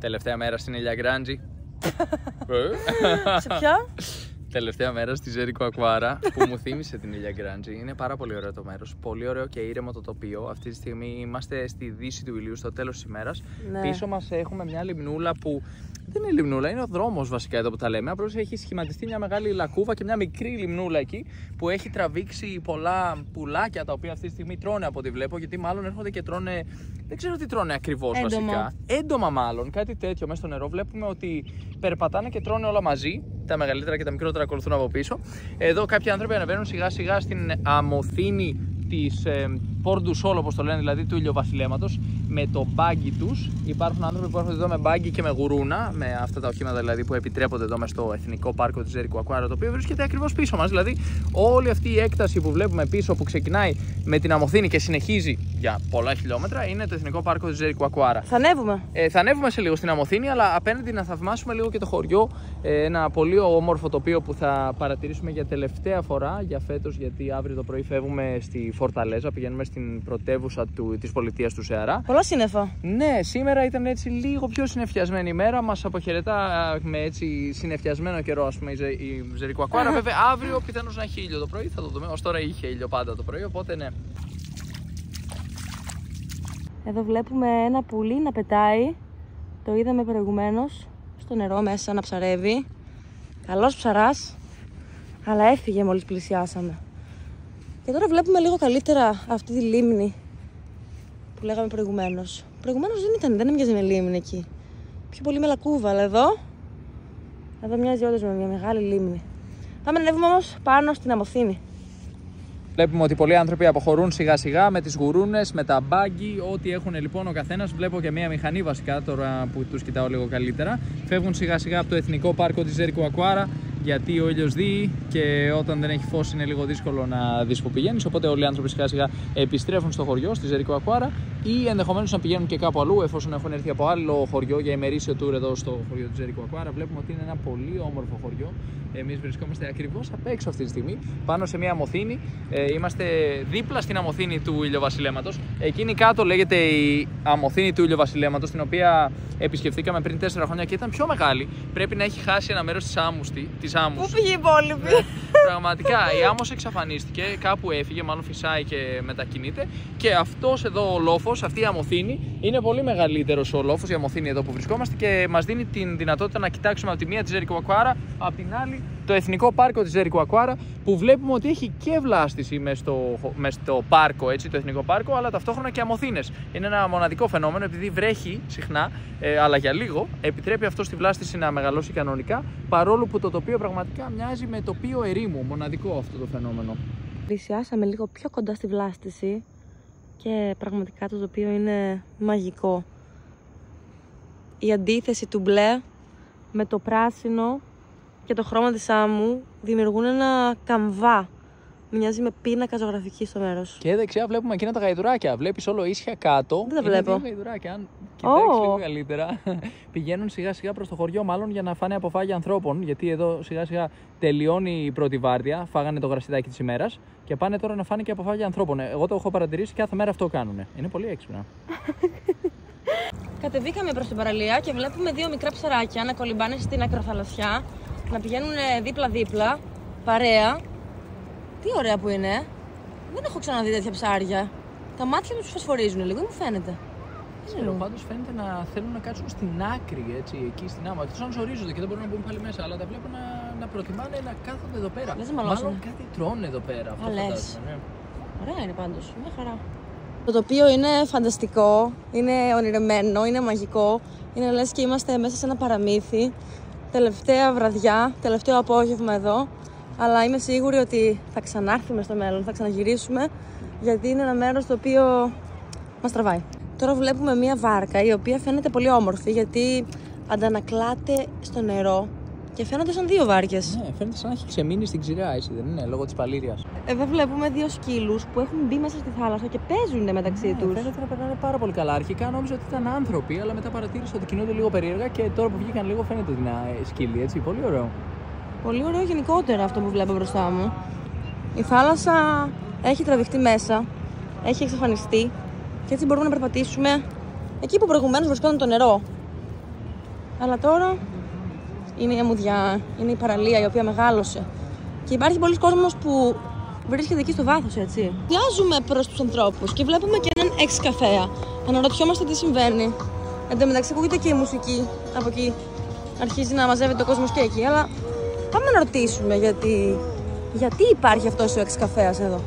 Τελευταία μέρα στην Ήλια Γκράντζη. Σε ποια? Τελευταία μέρα στη Ζέρικο Ακουάρα που μου θύμισε την Ήλια Γκράντζη. Είναι πάρα πολύ ωραίο το μέρος. Πολύ ωραίο και ήρεμο το τοπίο. Αυτή τη στιγμή είμαστε στη δύση του ηλίου, στο τέλος της ημέρας. Ναι. Πίσω μας έχουμε μια λιμνούλα που δεν είναι λιμνούλα, είναι ο δρόμος βασικά εδώ που τα λέμε. Απλώς έχει σχηματιστεί μια μεγάλη λακκούβα και μια μικρή λιμνούλα εκεί που έχει τραβήξει πολλά πουλάκια τα οποία αυτή τη στιγμή τρώνε από ό,τι βλέπω. Γιατί μάλλον έρχονται και τρώνε. Δεν ξέρω τι τρώνε ακριβώς βασικά. Έντομα μάλλον, κάτι τέτοιο μέσα στο νερό. Βλέπουμε ότι περπατάνε και τρώνε όλα μαζί. Τα μεγαλύτερα και τα μικρότερα ακολουθούν από πίσω. Εδώ κάποιοι άνθρωποι ανεβαίνουν σιγά σιγά στην αμοθήνη της Πόρντου Σόλ, όπως το λένε, δηλαδή του ηλιοβασιλέματος, με το μπάγκι τους. Υπάρχουν άνθρωποι που έρχονται εδώ με μπάγκι και με γουρούνα, με αυτά τα οχήματα δηλαδή που επιτρέπονται εδώ μες στο Εθνικό Πάρκο της Ζέρικο Ακουάρα, το οποίο βρίσκεται ακριβώς πίσω μας. Δηλαδή, όλη αυτή η έκταση που βλέπουμε πίσω, που ξεκινάει με την αμοθήνη και συνεχίζει για πολλά χιλιόμετρα, είναι το Εθνικό Πάρκο της Ζέρικο Ακουάρα. Θα ανέβουμε. Θα ανέβουμε σε λίγο στην αμοθήνη, αλλά απέναντι να θαυμάσουμε λίγο και το χωριό. Ένα πολύ όμορφο τοπίο που θα παρατηρήσουμε για τελευταία φορά για φέτος, γιατί αύριο το πρωί φεύγουμε στη Φορταλέζα, πηγαίνουμε στην πρωτεύουσα της πολιτείας του Σεαρά. Πολλά σύννεφα. Ναι, σήμερα ήταν έτσι λίγο πιο συννεφιασμένη ημέρα. Μας αποχαιρετά με έτσι συννεφιασμένο καιρό, ας πούμε, η Ζέρικο Ακουάρα. Βέβαια, αύριο πιθανώς να έχει ήλιο το πρωί, θα το δούμε. Ως τώρα είχε ήλιο πάντα το πρωί, οπότε ναι. Εδώ βλέπουμε ένα πουλί να πετάει. Το είδαμε προηγουμένως στο νερό μέσα να ψαρεύει. Καλός ψαράς, αλλά έφυγε μόλις πλησιάσαμε. Και τώρα βλέπουμε λίγο καλύτερα αυτή τη λίμνη που λέγαμε προηγουμένως. Προηγουμένως δεν έμοιαζε με λίμνη εκεί. Πιο πολύ με λακκούβα, αλλά εδώ μοιάζει όντως με μια μεγάλη λίμνη. Πάμε να ανέβουμε όμως πάνω στην αμοθήνη. Βλέπουμε ότι πολλοί άνθρωποι αποχωρούν σιγά σιγά με τις γουρούνες, με τα μπάγκι, ό,τι έχουν λοιπόν ο καθένας. Βλέπω και μια μηχανή βασικά τώρα που τους κοιτάω λίγο καλύτερα. Φεύγουν σιγά σιγά από το Εθνικό Πάρκο της Ζέρικο Ακουάρα, γιατί ο ήλιος δει και όταν δεν έχει φως είναι λίγο δύσκολο να δεις που πηγαίνεις. Οπότε όλοι οι άνθρωποι σιγά σιγά επιστρέφουν στο χωριό, στη Ζέρικο Ακουάρα, ή ενδεχομένως να πηγαίνουν και κάπου αλλού εφόσον έχουν έρθει από άλλο χωριό για ημερήσιο tour εδώ στο χωριό της Ζέρικο Ακουάρα. Βλέπουμε ότι είναι ένα πολύ όμορφο χωριό. Εμείς βρισκόμαστε ακριβώς απ' έξω αυτή τη στιγμή, πάνω σε μια αμοθήνη. Είμαστε δίπλα στην αμοθήνη του ηλιοβασιλέματος. Εκείνη κάτω λέγεται η αμοθήνη του ηλιοβασιλέματος, την οποία επισκεφθήκαμε πριν 4 χρόνια και ήταν πιο μεγάλη. Πρέπει να έχει χάσει ένα μέρος της άμμους. Πού πήγε η υπόλοιπη? Πραγματικά, η άμμος εξαφανίστηκε, κάπου έφυγε, μάλλον φυσάει και μετακινείται. Και αυτός εδώ ο λόφος, αυτή η αμοθήνη, είναι πολύ μεγαλύτερος ο λόφος, η αμοθήνη εδώ που βρισκόμαστε, και μας δίνει την δυνατότητα να κοιτάξουμε από τη μία τη Ζέρικο Ακουάρα, από την άλλη το Εθνικό Πάρκο της Ζέρικο Ακουάρα, που βλέπουμε ότι έχει και βλάστηση μες στο πάρκο, έτσι, το Εθνικό Πάρκο, αλλά ταυτόχρονα και αμοθήνες. Είναι ένα μοναδικό φαινόμενο, επειδή βρέχει συχνά, αλλά για λίγο, επιτρέπει αυτό στη βλάστηση να μεγαλώσει κανονικά, παρόλο που το τοπίο πραγματικά μοιάζει με τοπίο ερήμου. Μοναδικό αυτό το φαινόμενο. Πλησιάσαμε λίγο πιο κοντά στη βλάστηση και πραγματικά το τοπίο είναι μαγικό. Η αντίθεση του μπλε με το πράσινο και το χρώμα της άμμου δημιουργούν ένα καμβά. Μοιάζει με πίνακα ζωγραφική στο μέρος. Και δεξιά βλέπουμε εκείνα τα γαϊδουράκια. Βλέπεις όλο ίσια κάτω. Δεν τα βλέπω. Είναι δύο γαϊδουράκια. Αν κοιτάξεις λίγο καλύτερα, πηγαίνουν σιγά σιγά προς το χωριό, μάλλον για να φάνε αποφάγια ανθρώπων. Γιατί εδώ σιγά σιγά τελειώνει η πρώτη βάρδια. Φάγανε το γρασιδάκι της ημέρας και πάνε τώρα να φάνε και αποφάγια ανθρώπων. Εγώ το έχω παρατηρήσει, κάθε μέρα αυτό κάνουν. Είναι πολύ έξυπνα. Κατεβήκαμε προς την παραλία και βλέπουμε δύο μικρά ψαράκια να κολυμπάνε στην ακροθαλασσιά, να πηγαίνουν δίπλα-δίπλα, παρέα. Τι ωραία που είναι. Δεν έχω ξαναδεί τέτοια ψάρια. Τα μάτια μου τους φωσφορίζουν λίγο, μου φαίνεται. Ξέρω, πάντως φαίνεται να θέλουν να κάτσουν στην άκρη, έτσι, εκεί στην άμμο. Εκτός αν ζορίζονται και δεν μπορούν να μπουν πάλι μέσα, αλλά τα βλέπω να προτιμάνε να κάθονται εδώ πέρα. Μάλλον κάτι τρώνε εδώ πέρα. Αυτό φαντάζομαι, ναι. Ωραία είναι πάντως, μια χαρά. Το τοπίο είναι φανταστικό, είναι ονειρεμένο, είναι μαγικό. Είναι λες και είμαστε μέσα σε ένα παραμύθι. Τελευταία βραδιά, τελευταίο απόγευμα εδώ. Αλλά είμαι σίγουρη ότι θα ξανάρθουμε στο μέλλον, θα ξαναγυρίσουμε, γιατί είναι ένα μέρος το οποίο μας τραβάει. Τώρα βλέπουμε μια βάρκα η οποία φαίνεται πολύ όμορφη, γιατί αντανακλάται στο νερό και φαίνονται σαν δύο βάρκες. Ναι, φαίνεται σαν να έχει ξεμείνει στην ξηρά, έτσι δεν είναι, λόγω της παλήρειας. Εδώ βλέπουμε δύο σκύλους που έχουν μπει μέσα στη θάλασσα και παίζουν μεταξύ τους. Φαίνεται να περνάνε πάρα πολύ καλά. Αρχικά νόμιζα ότι ήταν άνθρωποι, αλλά μετά παρατήρησα ότι κινούνται λίγο περίεργα και τώρα που βγήκαν λίγο φαίνεται ότι είναι σκύλοι, έτσι. Πολύ ωραίο. Πολύ ωραίο γενικότερα αυτό που βλέπω μπροστά μου. Η θάλασσα έχει τραβηχτεί μέσα, έχει εξαφανιστεί και έτσι μπορούμε να περπατήσουμε εκεί που προηγουμένως βρισκόταν το νερό. Αλλά τώρα είναι η αμμουδιά, είναι η παραλία η οποία μεγάλωσε. Και υπάρχει πολλοί κόσμος που βρίσκεται εκεί στο βάθος, έτσι. Βιάζουμε προς τους ανθρώπους και βλέπουμε και έναν εξ-καφέα. Αναρωτιόμαστε τι συμβαίνει. Εν τω μεταξύ ακούγεται και η μουσική από εκεί. Αρχίζει να μαζεύεται ο κόσμος και εκεί. Αλλά πάμε να ρωτήσουμε γιατί υπάρχει αυτός ο εξ-καφέας εδώ.